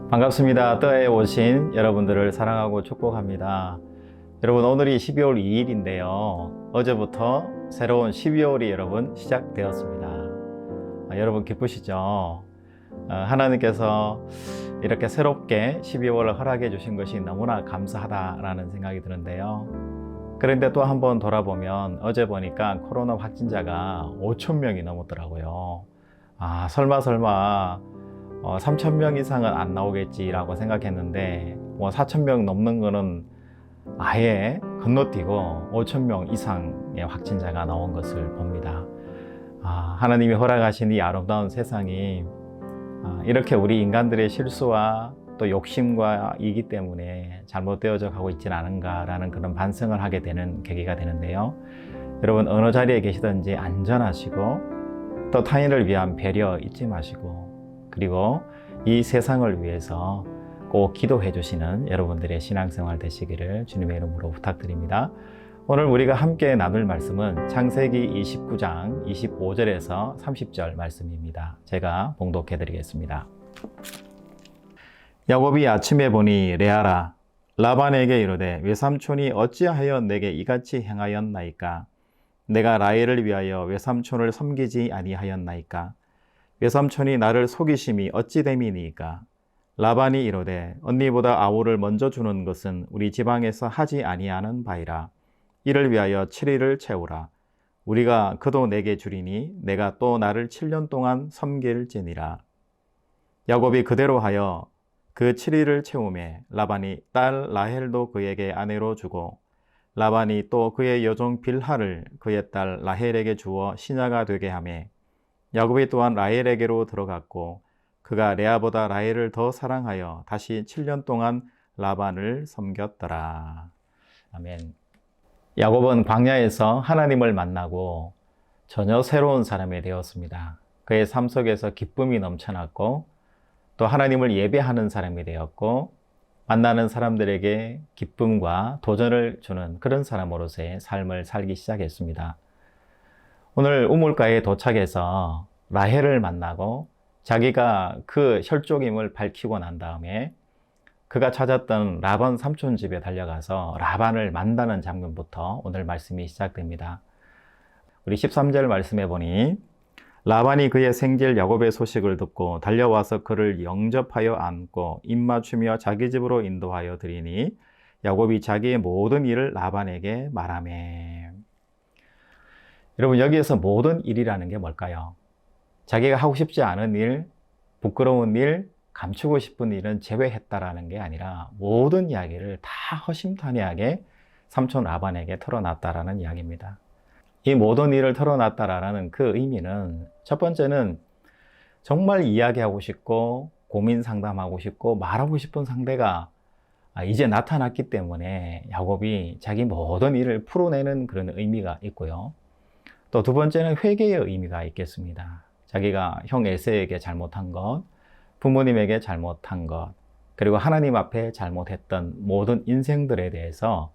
반갑습니다. 뜨에 오신 여러분들을 사랑하고 축복합니다. 여러분, 오늘이 12월 2일인데요. 어제부터 새로운 12월이 여러분 시작되었습니다. 여러분 기쁘시죠? 하나님께서 이렇게 새롭게 12월을 허락해 주신 것이 너무나 감사하다라는 생각이 드는데요. 그런데 또 한번 돌아보면 어제 보니까 코로나 확진자가 5천 명이 넘었더라고요. 설마 3,000명 이상은 안 나오겠지라고 생각했는데 4,000명 넘는 거는 아예 건너뛰고 5,000명 이상의 확진자가 나온 것을 봅니다. 하나님이 허락하신 이 아름다운 세상이 이렇게 우리 인간들의 실수와 또 욕심과 이기 때문에 잘못되어져 가고 있지는 않은가라는 그런 반성을 하게 되는 계기가 되는데요. 여러분, 어느 자리에 계시든지 안전하시고 또 타인을 위한 배려 잊지 마시고, 그리고 이 세상을 위해서 꼭 기도해 주시는 여러분들의 신앙생활 되시기를 주님의 이름으로 부탁드립니다. 오늘 우리가 함께 나눌 말씀은 창세기 29장 25절에서 30절 말씀입니다. 제가 봉독해 드리겠습니다. 야곱이 아침에 보니 레아라 라반에게 이르되 외삼촌이 어찌하여 내게 이같이 행하였나이까? 내가 라헬을 위하여 외삼촌을 섬기지 아니하였나이까? 외삼촌이 나를 속이심이 어찌 됨이니까? 라반이 이르되 언니보다 아우를 먼저 주는 것은 우리 지방에서 하지 아니하는 바이라. 이를 위하여 7일을 채우라. 우리가 그도 내게 주리니 내가 또 나를 7년 동안 섬길지니라. 야곱이 그대로 하여 그 7일을 채우매 라반이 딸 라헬도 그에게 아내로 주고, 라반이 또 그의 여종 빌하를 그의 딸 라헬에게 주어 시녀가 되게 하매, 야곱이 또한 라헬에게로 들어갔고 그가 레아보다 라헬을 더 사랑하여 다시 7년 동안 라반을 섬겼더라. 아멘. 야곱은 광야에서 하나님을 만나고 전혀 새로운 사람이 되었습니다. 그의 삶 속에서 기쁨이 넘쳐났고 또 하나님을 예배하는 사람이 되었고, 만나는 사람들에게 기쁨과 도전을 주는 그런 사람으로서의 삶을 살기 시작했습니다. 오늘 우물가에 도착해서 라헬을 만나고 자기가 그 혈족임을 밝히고 난 다음에 그가 찾았던 라반 삼촌 집에 달려가서 라반을 만나는 장면부터 오늘 말씀이 시작됩니다. 우리 13절 말씀해 보니 라반이 그의 생질 야곱의 소식을 듣고 달려와서 그를 영접하여 안고 입맞추며 자기 집으로 인도하여 드리니 야곱이 자기의 모든 일을 라반에게 말하매. 여러분, 여기에서 모든 일이라는 게 뭘까요? 자기가 하고 싶지 않은 일, 부끄러운 일, 감추고 싶은 일은 제외했다라는 게 아니라 모든 이야기를 다 허심탄회하게 삼촌 라반에게 털어놨다라는 이야기입니다. 이 모든 일을 털어놨다라는 그 의미는, 첫 번째는 정말 이야기하고 싶고 고민 상담하고 싶고 말하고 싶은 상대가 이제 나타났기 때문에 야곱이 자기 모든 일을 풀어내는 그런 의미가 있고요. 또 두 번째는 회개의 의미가 있겠습니다. 자기가 형 에세에게 잘못한 것, 부모님에게 잘못한 것, 그리고 하나님 앞에 잘못했던 모든 인생들에 대해서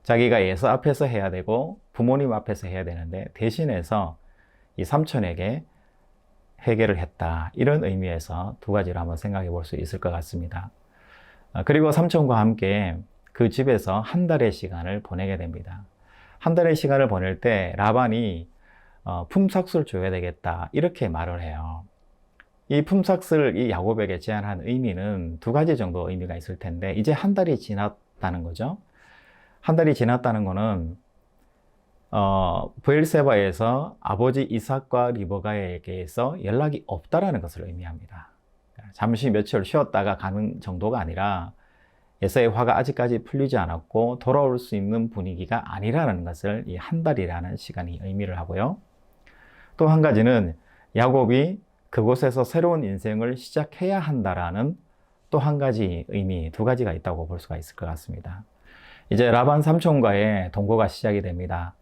자기가 에서 앞에서 해야 되고 부모님 앞에서 해야 되는데 대신해서 이 삼촌에게 회개를 했다, 이런 의미에서 두 가지를 한번 생각해 볼 수 있을 것 같습니다. 그리고 삼촌과 함께 그 집에서 한 달의 시간을 보내게 됩니다. 한 달의 시간을 보낼 때 라반이 품삯을 줘야 되겠다, 이렇게 말을 해요. 이 품삯을 이 야곱에게 제안한 의미는 두 가지 정도 의미가 있을 텐데, 이제 한 달이 지났다는 거죠. 한 달이 지났다는 거는 브엘세바에서 아버지 이삭과 리브가에게서 연락이 없다라는 것을 의미합니다. 잠시 며칠 쉬었다가 가는 정도가 아니라 에서의 화가 아직까지 풀리지 않았고 돌아올 수 있는 분위기가 아니라는 것을 이 한 달이라는 시간이 의미를 하고요. 또 한 가지는 야곱이 그곳에서 새로운 인생을 시작해야 한다라는 또 한 가지 의미, 두 가지가 있다고 볼 수가 있을 것 같습니다. 이제 라반 삼촌과의 동거가 시작이 됩니다.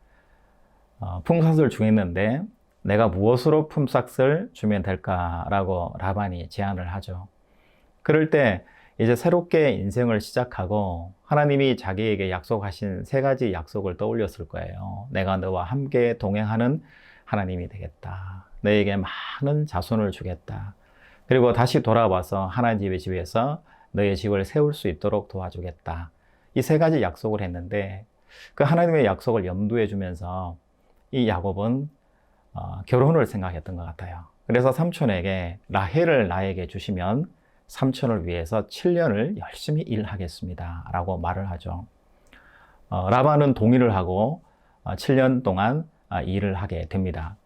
품삯을 주겠는데 내가 무엇으로 품삯을 주면 될까라고 라반이 제안을 하죠. 그럴 때 이제 새롭게 인생을 시작하고 하나님이 자기에게 약속하신 세 가지 약속을 떠올렸을 거예요. 내가 너와 함께 동행하는 하나님이 되겠다. 너에게 많은 자손을 주겠다. 그리고 다시 돌아와서 하나님의 집에서 너의 집을 세울 수 있도록 도와주겠다. 이 세 가지 약속을 했는데 그 하나님의 약속을 염두에 두면서 이 야곱은 결혼을 생각했던 것 같아요. 그래서 삼촌에게 라헬을 나에게 주시면 삼촌을 위해서 7년을 열심히 일하겠습니다 라고 말을 하죠. 라반은 동의를 하고 7년 동안 일을 하게 됩니다.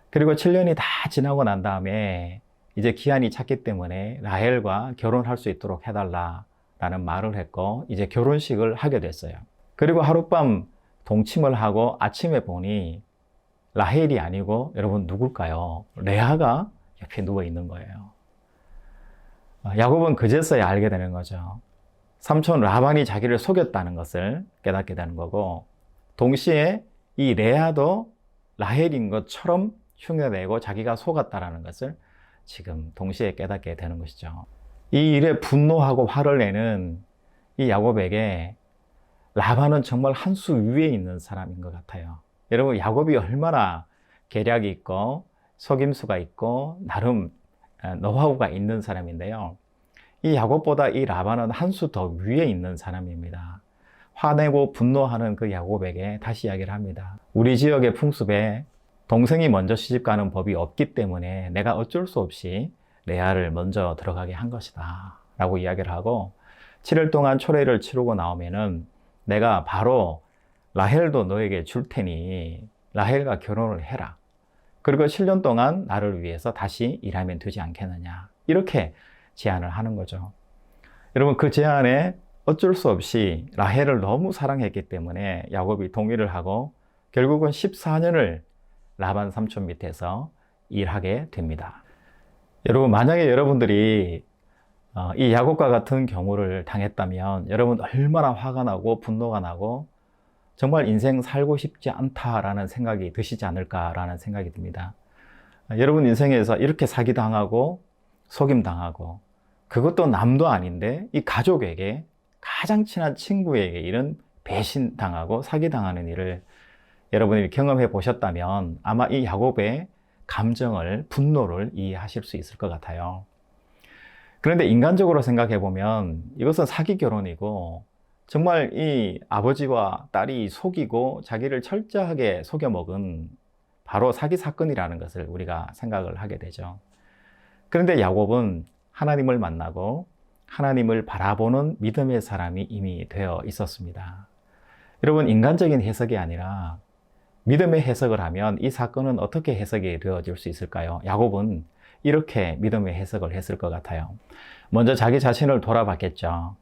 그리고 7년이 다 지나고 난 다음에 이제 기한이 찼기 때문에 라헬과 결혼할 수 있도록 해달라라는 말을 했고 이제 결혼식을 하게 됐어요. 그리고 하룻밤 동침을 하고 아침에 보니 라헬이 아니고 여러분 누굴까요? 레아가 옆에 누워 있는 거예요. 야곱은 그제서야 알게 되는 거죠. 삼촌 라반이 자기를 속였다는 것을 깨닫게 되는 거고 동시에 이 레아도 라헬인 것처럼 흉내내고 자기가 속았다는 것을 지금 동시에 깨닫게 되는 것이죠. 이 일에 분노하고 화를 내는 이 야곱에게 라반은 정말 한 수 위에 있는 사람인 것 같아요. 여러분 야곱이 얼마나 계략이 있고 속임수가 있고 나름 노하우가 있는 사람인데요. 이 야곱보다 이 라반은 한 수 더 위에 있는 사람입니다. 화내고 분노하는 그 야곱에게 다시 이야기를 합니다. 우리 지역의 풍습에 동생이 먼저 시집가는 법이 없기 때문에 내가 어쩔 수 없이 레아를 먼저 들어가게 한 것이다 라고 이야기를 하고 7일 동안 초례를 치르고 나오면은 내가 바로 라헬도 너에게 줄 테니 라헬과 결혼을 해라. 그리고 7년 동안 나를 위해서 다시 일하면 되지 않겠느냐. 이렇게 제안을 하는 거죠. 여러분 그 제안에 어쩔 수 없이 라헬을 너무 사랑했기 때문에 야곱이 동의를 하고 결국은 14년을 라반 삼촌 밑에서 일하게 됩니다. 여러분 만약에 여러분들이 이 야곱과 같은 경우를 당했다면 여러분 얼마나 화가 나고 분노가 나고 정말 인생 살고 싶지 않다라는 생각이 드시지 않을까라는 생각이 듭니다. 여러분 인생에서 이렇게 사기당하고 속임당하고 그것도 남도 아닌데 이 가족에게 가장 친한 친구에게 이런 배신당하고 사기당하는 일을 여러분이 경험해 보셨다면 아마 이 야곱의 감정을 분노를 이해하실 수 있을 것 같아요. 그런데 인간적으로 생각해 보면 이것은 사기 결혼이고 정말 이 아버지와 딸이 속이고 자기를 철저하게 속여먹은 바로 사기 사건이라는 것을 우리가 생각을 하게 되죠. 그런데 야곱은 하나님을 만나고 하나님을 바라보는 믿음의 사람이 이미 되어 있었습니다. 여러분 인간적인 해석이 아니라 믿음의 해석을 하면 이 사건은 어떻게 해석이 되어질 수 있을까요? 야곱은 이렇게 믿음의 해석을 했을 것 같아요. 먼저 자기 자신을 돌아봤겠죠.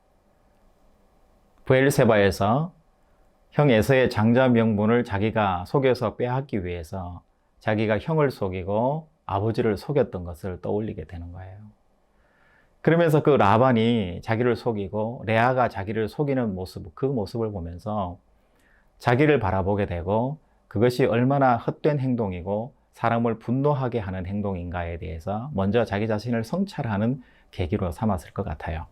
브엘세바에서 형 에서의 장자 명분을 자기가 속여서 빼앗기 위해서 자기가 형을 속이고 아버지를 속였던 것을 떠올리게 되는 거예요. 그러면서 그 라반이 자기를 속이고 레아가 자기를 속이는 모습, 그 모습을 보면서 자기를 바라보게 되고 그것이 얼마나 헛된 행동이고 사람을 분노하게 하는 행동인가에 대해서 먼저 자기 자신을 성찰하는 계기로 삼았을 것 같아요.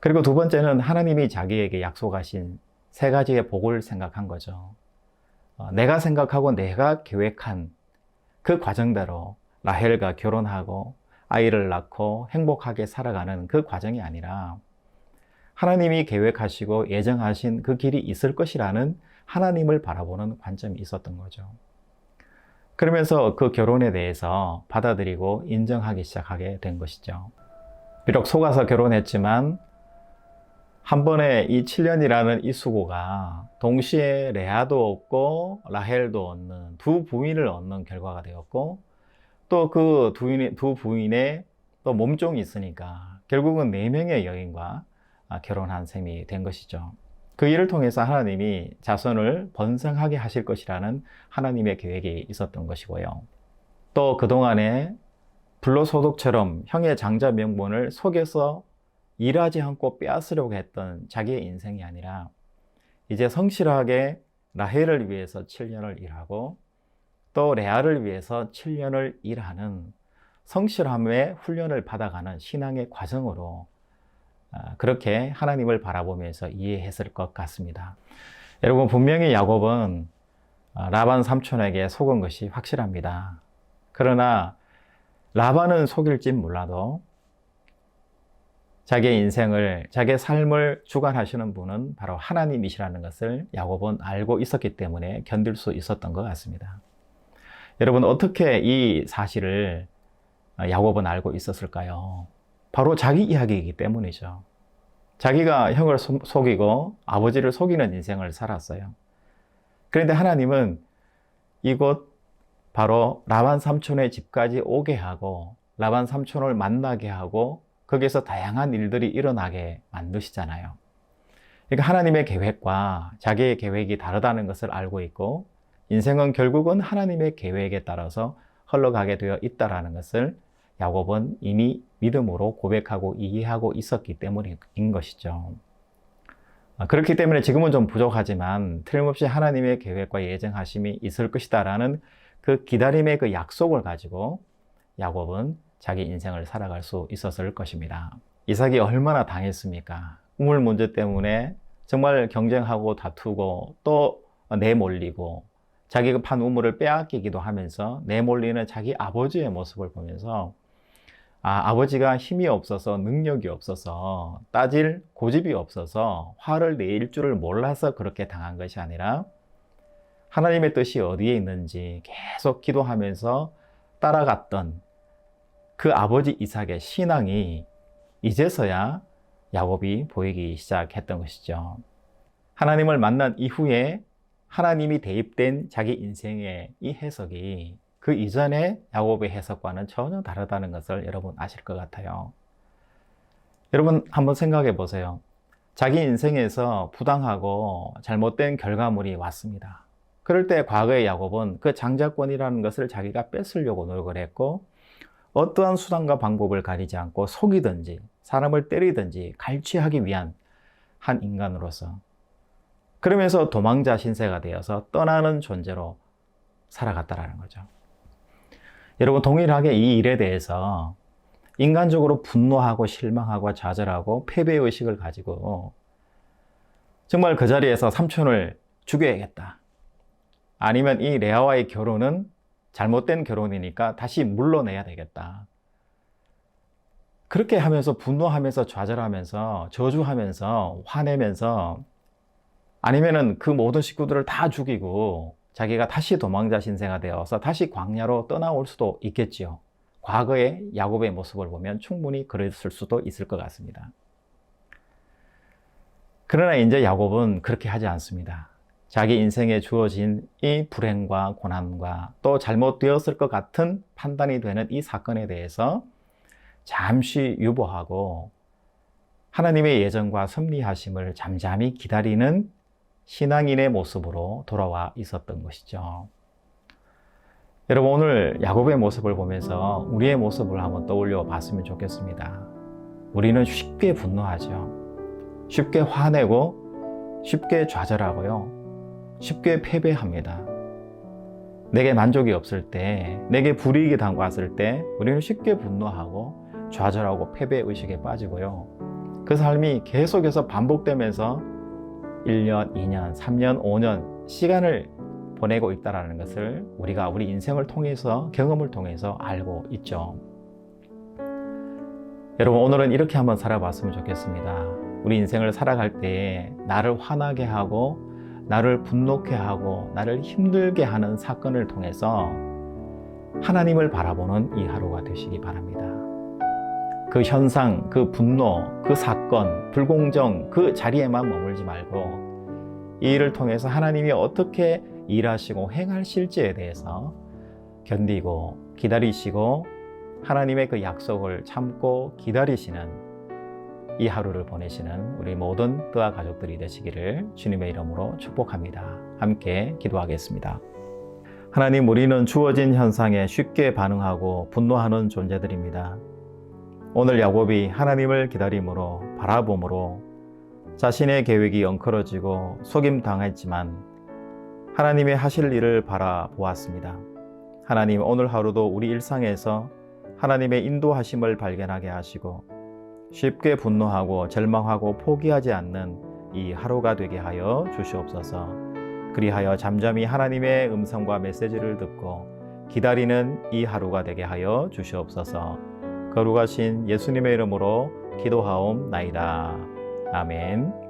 그리고 두 번째는 하나님이 자기에게 약속하신 세 가지의 복을 생각한 거죠. 내가 생각하고 내가 계획한 그 과정대로 라헬과 결혼하고 아이를 낳고 행복하게 살아가는 그 과정이 아니라 하나님이 계획하시고 예정하신 그 길이 있을 것이라는 하나님을 바라보는 관점이 있었던 거죠. 그러면서 그 결혼에 대해서 받아들이고 인정하기 시작하게 된 것이죠. 비록 속아서 결혼했지만 한 번에 이 7년이라는 이 수고가 동시에 레아도 얻고 라헬도 얻는 두 부인을 얻는 결과가 되었고 또 그 두 부인의 또 몸종이 있으니까 결국은 4명의 여인과 결혼한 셈이 된 것이죠. 그 일을 통해서 하나님이 자손을 번성하게 하실 것이라는 하나님의 계획이 있었던 것이고요. 또 그동안에 불로소득처럼 형의 장자 명분을 속여서 일하지 않고 빼앗으려고 했던 자기의 인생이 아니라 이제 성실하게 라헬을 위해서 7년을 일하고 또 레아를 위해서 7년을 일하는 성실함의 훈련을 받아가는 신앙의 과정으로 그렇게 하나님을 바라보면서 이해했을 것 같습니다. 여러분 분명히 야곱은 라반 삼촌에게 속은 것이 확실합니다. 그러나 라반은 속일지 몰라도 자기의 인생을, 자기의 삶을 주관하시는 분은 바로 하나님이시라는 것을 야곱은 알고 있었기 때문에 견딜 수 있었던 것 같습니다. 여러분, 어떻게 이 사실을 야곱은 알고 있었을까요? 바로 자기 이야기이기 때문이죠. 자기가 형을 속이고 아버지를 속이는 인생을 살았어요. 그런데 하나님은 이곳 바로 라반 삼촌의 집까지 오게 하고 라반 삼촌을 만나게 하고 거기에서 다양한 일들이 일어나게 만드시잖아요. 그러니까 하나님의 계획과 자기의 계획이 다르다는 것을 알고 있고 인생은 결국은 하나님의 계획에 따라서 흘러가게 되어 있다는 것을 야곱은 이미 믿음으로 고백하고 이해하고 있었기 때문인 것이죠. 그렇기 때문에 지금은 좀 부족하지만 틀림없이 하나님의 계획과 예정하심이 있을 것이다라는 그 기다림의 그 약속을 가지고 야곱은 자기 인생을 살아갈 수 있었을 것입니다. 이삭이 얼마나 당했습니까? 우물 문제 때문에 정말 경쟁하고 다투고 또 내몰리고 자기가 판 우물을 빼앗기기도 하면서 내몰리는 자기 아버지의 모습을 보면서 아버지가 힘이 없어서 능력이 없어서 따질 고집이 없어서 화를 내일 줄을 몰라서 그렇게 당한 것이 아니라 하나님의 뜻이 어디에 있는지 계속 기도하면서 따라갔던 그 아버지 이삭의 신앙이 이제서야 야곱이 보이기 시작했던 것이죠. 하나님을 만난 이후에 하나님이 대입된 자기 인생의 이 해석이 그 이전의 야곱의 해석과는 전혀 다르다는 것을 여러분 아실 것 같아요. 여러분 한번 생각해 보세요. 자기 인생에서 부당하고 잘못된 결과물이 왔습니다. 그럴 때 과거의 야곱은 그 장자권이라는 것을 자기가 뺏으려고 노력을 했고 어떠한 수단과 방법을 가리지 않고 속이든지 사람을 때리든지 갈취하기 위한 한 인간으로서 그러면서 도망자 신세가 되어서 떠나는 존재로 살아갔다라는 거죠. 여러분 동일하게 이 일에 대해서 인간적으로 분노하고 실망하고 좌절하고 패배의식을 가지고 정말 그 자리에서 삼촌을 죽여야겠다. 아니면 이 레아와의 결혼은 잘못된 결혼이니까 다시 물러내야 되겠다. 그렇게 하면서 분노하면서 좌절하면서 저주하면서 화내면서 아니면은 그 모든 식구들을 다 죽이고 자기가 다시 도망자 신세가 되어서 다시 광야로 떠나올 수도 있겠지요. 과거의 야곱의 모습을 보면 충분히 그랬을 수도 있을 것 같습니다. 그러나 이제 야곱은 그렇게 하지 않습니다. 자기 인생에 주어진 이 불행과 고난과 또 잘못되었을 것 같은 판단이 되는 이 사건에 대해서 잠시 유보하고 하나님의 예정과 섭리하심을 잠잠히 기다리는 신앙인의 모습으로 돌아와 있었던 것이죠. 여러분 오늘 야곱의 모습을 보면서 우리의 모습을 한번 떠올려 봤으면 좋겠습니다. 우리는 쉽게 분노하죠. 쉽게 화내고 쉽게 좌절하고요. 쉽게 패배합니다. 내게 만족이 없을 때, 내게 불이익이 당왔을 때 우리는 쉽게 분노하고 좌절하고 패배의식에 빠지고요. 그 삶이 계속해서 반복되면서 1년, 2년, 3년, 5년 시간을 보내고 있다는 것을 우리가 우리 인생을 통해서 경험을 통해서 알고 있죠. 여러분 오늘은 이렇게 한번 살아봤으면 좋겠습니다. 우리 인생을 살아갈 때 나를 화나게 하고 나를 분노케 하고 나를 힘들게 하는 사건을 통해서 하나님을 바라보는 이 하루가 되시기 바랍니다. 그 현상, 그 분노, 그 사건, 불공정 그 자리에만 머물지 말고 이 일을 통해서 하나님이 어떻게 일하시고 행하실지에 대해서 견디고 기다리시고 하나님의 그 약속을 참고 기다리시는 이 하루를 보내시는 우리 모든 뜨아 가족들이 되시기를 주님의 이름으로 축복합니다. 함께 기도하겠습니다. 하나님, 우리는 주어진 현상에 쉽게 반응하고 분노하는 존재들입니다. 오늘 야곱이 하나님을 기다림으로 바라봄으로 자신의 계획이 엉클어지고 속임당했지만 하나님의 하실 일을 바라보았습니다. 하나님, 오늘 하루도 우리 일상에서 하나님의 인도하심을 발견하게 하시고 쉽게 분노하고 절망하고 포기하지 않는 이 하루가 되게 하여 주시옵소서. 그리하여 잠잠히 하나님의 음성과 메시지를 듣고 기다리는 이 하루가 되게 하여 주시옵소서. 거룩하신 예수님의 이름으로 기도하옵나이다. 아멘.